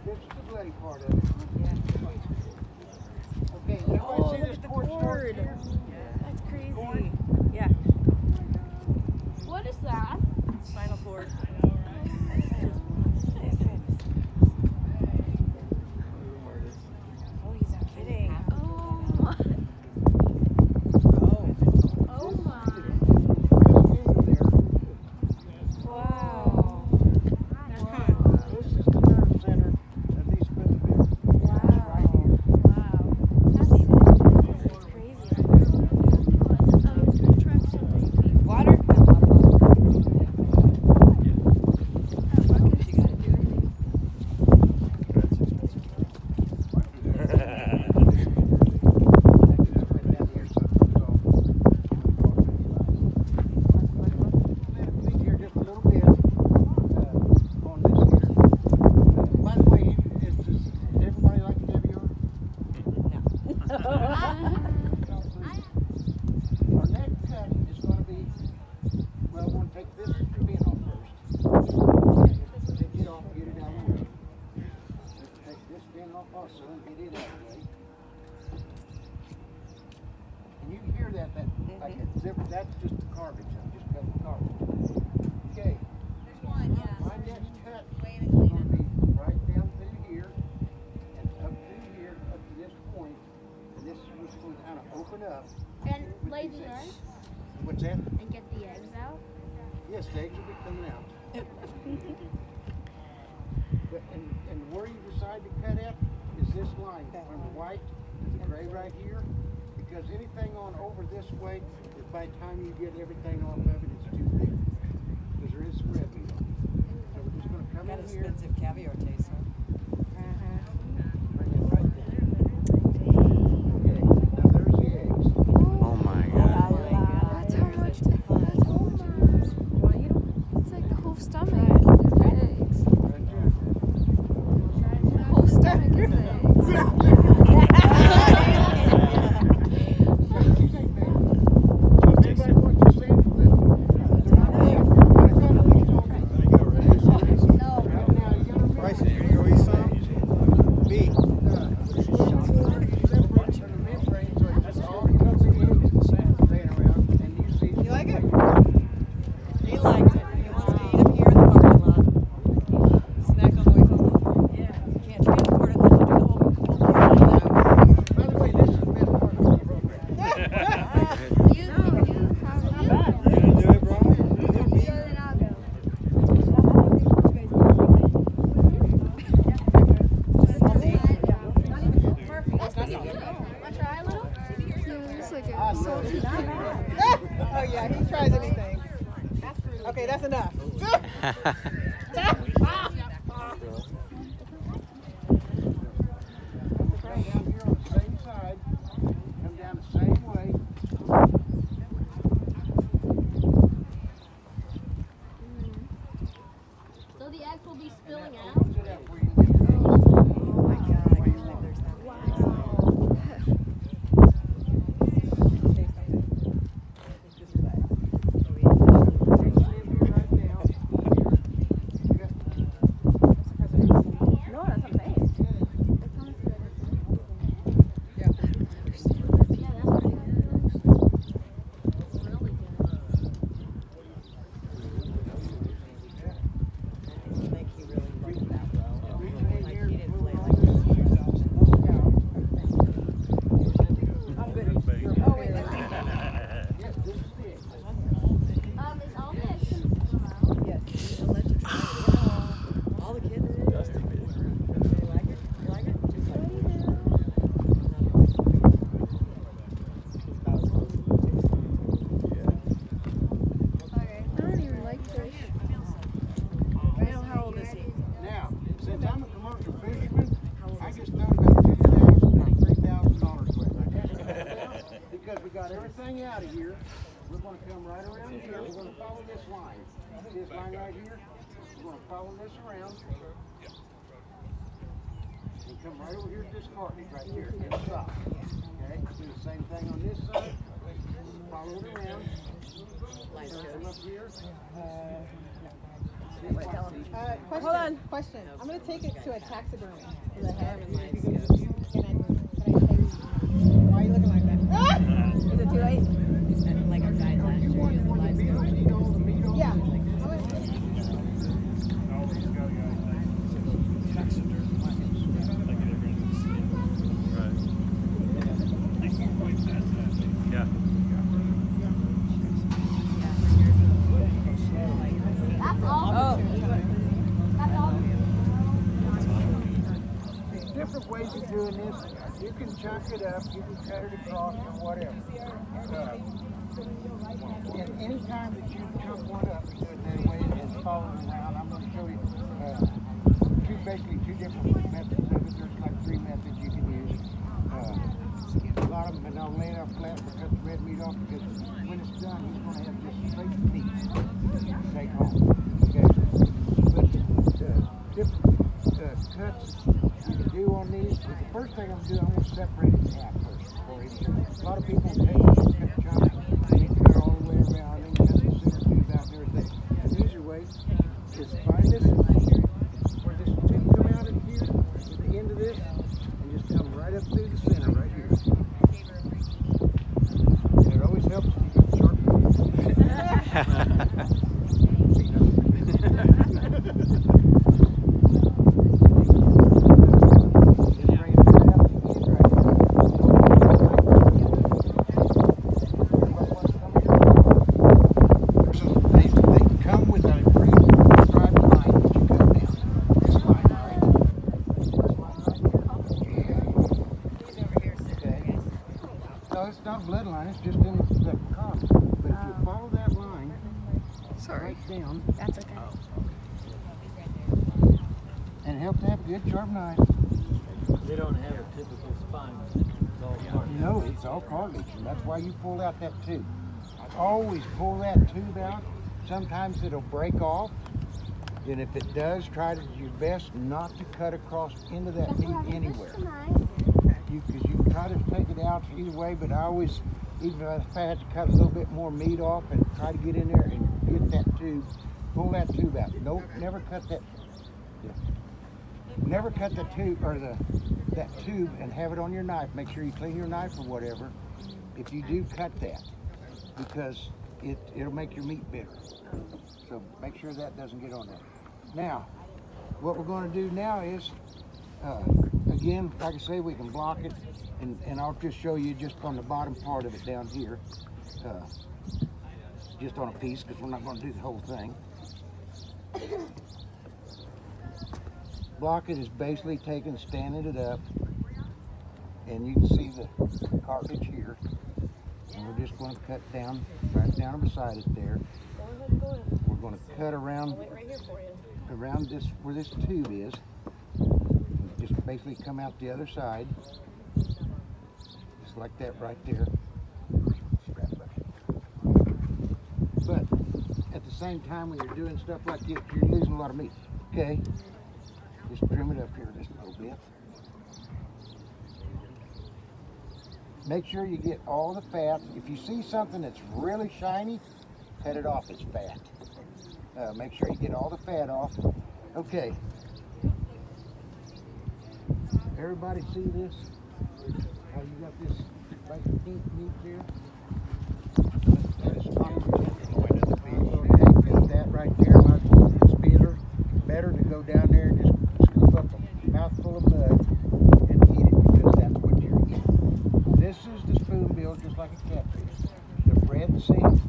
this is the bloody part of it. Okay, Oh, see look this at the cord start cord. here? That's crazy. Cord? Yeah. What is that? Spinal cord. Oh, he's not kidding. Oh. Oh my. Wow. This is the nerve center of these spinal Wow. Wow. That's crazy. Water? Also, get it out of the way. And you hear that like a zipper, that's just the garbage. I'm just cutting the garbage. Okay. There's one, yeah. My next cut Way is to clean going up. to be right down through here and up through here, up to this point. And this is going to kind of open up. And with lay these the eggs. eggs What's that? and get the eggs out. Yes, the eggs will be coming out. But, and where you decide to cut at is this line from the white to the gray right here. Because anything on over this way, by the time you get everything off of it, it's too big. Because there is some red meat on it. So we're just going to come Got in here. expensive caviar taste, huh? Bring it right down. Okay, now there's the eggs. Oh my god. That's how much. That's how much. It's like the whole stomach is the eggs. Right there. The whole stomach is the eggs. These ain't big. So if anybody wants to sample it, they're not big. Right now, you gotta remember. Bryson, you gonna go eat some? B. You like it? He liked it. He wants to eat them here in the parking lot. Snack on the way home. Yeah. You can't transport it unless you do the whole thing. By the way, this has been part of the program. You have You gonna do it, bro? then I'll go. That's not all. Want to try a little? Yeah, it's like I a love salty this. Oh yeah, he tries anything. Okay, that's enough. Come down here on the same side. Come down the same way. So the eggs will be spilling out. Close it up where you get those. Oh my god, I can't believe there's that many. Is all the eggs going to spill out? All the kids. You like it? You like it? I don't even like fish. How old is he? Now, since I'm a commercial fisherman, I just throw about $2,000 and $3,000 worth. Because we got everything out of here, we're going to come right around here. We're going to follow this line. See this line right here? We're going to follow this around. And come right over here to this cartilage right here and stop. Okay? Do the same thing on this side. Follow it around. Come up here. See, Question. Hold on. Question. I'm gonna take it to a taxidermy. Can I why are you looking like that? Is it too late? Like our guide last You year, want he was when the live beetles stream. eat all the meat off? Yeah. Yeah. That's all. Oh. That's all. There's different ways of doing this. You can chunk it up, you can cut it across or whatever. And any time that you chunk one up and do it that way and follow it around, I'm going to show you basically two different methods of it. There's like 3 methods you can use. A lot of them, and I'll lay it out flat and cut the red meat off because when it's done, he's going to have just straight meat to take home. Okay? But different cuts you can do on these. But the first thing I'm going to do, I'm going to separate it in half first. For him. A lot of people take cut chunks and cut all the way around and cut the center tube out and everything. An easier way is find this where this tube come out in here at the end of this and just come right up through the center right here. And it always helps if you got sharp. It's not a bloodline, it's just in the common. But if you follow that line Sorry. right down That's okay. and help to have a good sharp knife. They don't have a typical spine. It's all cartilage. No, it's all cartilage, and that's why you pull out that tube. Always pull that tube out. Sometimes it'll break off, and if it does, try to do your best not to cut across into that meat anywhere. Because you can try to take it out either way, but I always, even if I had to cut a little bit more meat off and try to get in there and get that tube, pull that tube out. Nope, never cut that. Yeah. Never cut the tube or that tube and have it on your knife. Make sure you clean your knife or whatever. If you do, cut that because it'll make your meat bitter. So make sure that doesn't get on there. Now, what we're going to do now is. Again, like I say, we can block it, and I'll just show you just on the bottom part of it down here, just on a piece, because we're not going to do the whole thing. Block it is basically standing it up, and you can see the cartilage here, and we're just going to cut down, right down beside it there. We're going to cut around this, where this tube is. Just basically come out the other side, just like that right there. But at the same time, when you're doing stuff like this, you're losing a lot of meat. Okay, just trim it up here just a little bit. Make sure you get all the fat. If you see something that's really shiny, cut it off. It's fat. Make sure you get all the fat off. Okay. Everybody see this? How you got this like pink meat here? That is fine. Take that right there. It's better to go down there and just scoop up a mouthful of mud and eat it because that's what you're eating. This is the spoonbill, just like a catfish. The red seam,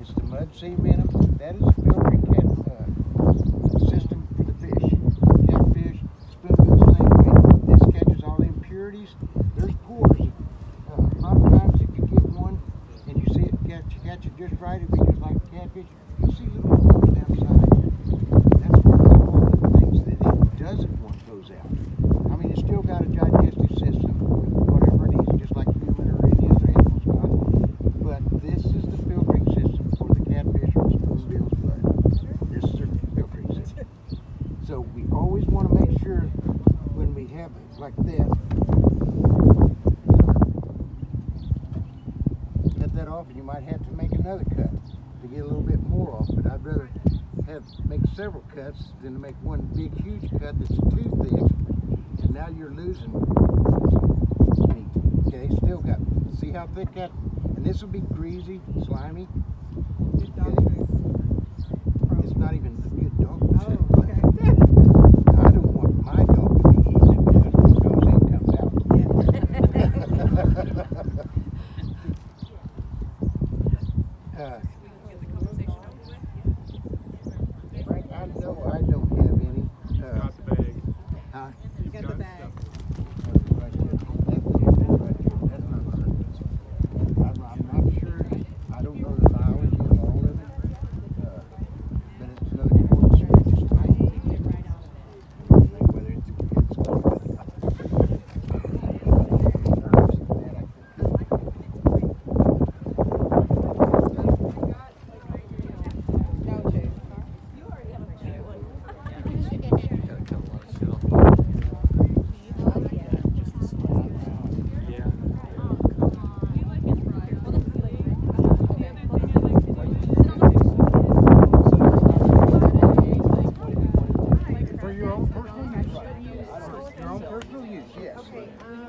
it's the mud seam in them. That is the filtering system for the fish. Catfish, spoonbill, same way. This catches all the impurities. There's pores. A lot of times if you get one and you see it catch it just right, it'll be just like a catfish, you'll see little pores down the side. That's where all the things that it doesn't want goes out. I mean, it's still got a digestive system, whatever it is, just like human or any other animal's got. But this is the filtering system for the catfish or the spoonbill's blood. This is their filtering system. So we always want to make sure when we have it like that, cut that off, and you might have to make another cut to get a little bit more off, but I'd rather make several cuts than to make one big huge cut that's too thick, and now you're losing meat. Okay, still got, see how thick that, and this will be greasy, slimy. Good dog Okay. food. It's not even a good dog Oh, food. okay. I don't want my dog to be eating it because when it goes in, it comes out. Right, I know I don't have any. Got the bag. Huh? You got the bag. Right here. That's not hurt. I'm not sure. I don't know the biology of all of it. But it's another important species type. Whether it's No, Chase. Yeah. for your own personal use. Your own personal use, yes.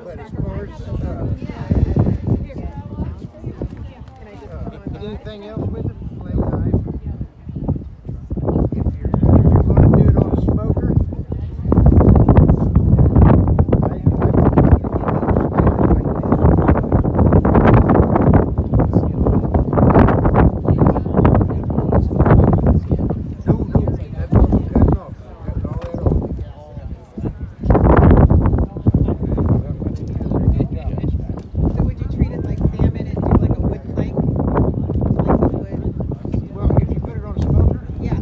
But as far as anything else with it, play knife. If you're going to do it on a smoker, So would you treat it like salmon and do like a wood plank? Like we would? well, if you put it on a smoker, Yeah. yeah,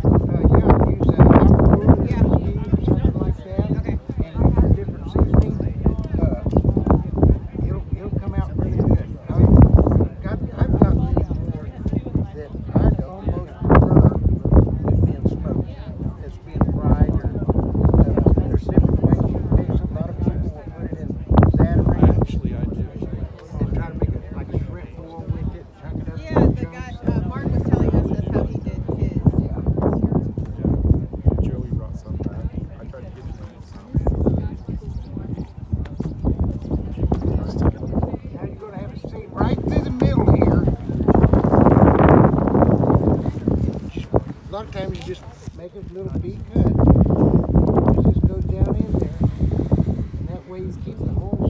use alcohol or Yeah. speed or something like that. Okay. And different seasoning, it'll come out really good. I've got people that I almost prefer it being smoked as being fried or there's different ways you can do it. A lot of people will put it in Saturday Actually, I do. and try to make it like a shrimp boil with it, chunk it up. Yeah, the guy, Mark was telling us that's how he did his. Yeah. Joey brought some back. I tried to get it in some. Now you're going to have a seat right through the middle here. A lot of times you just make a little V cut. It just goes down in there. And that way you keep the whole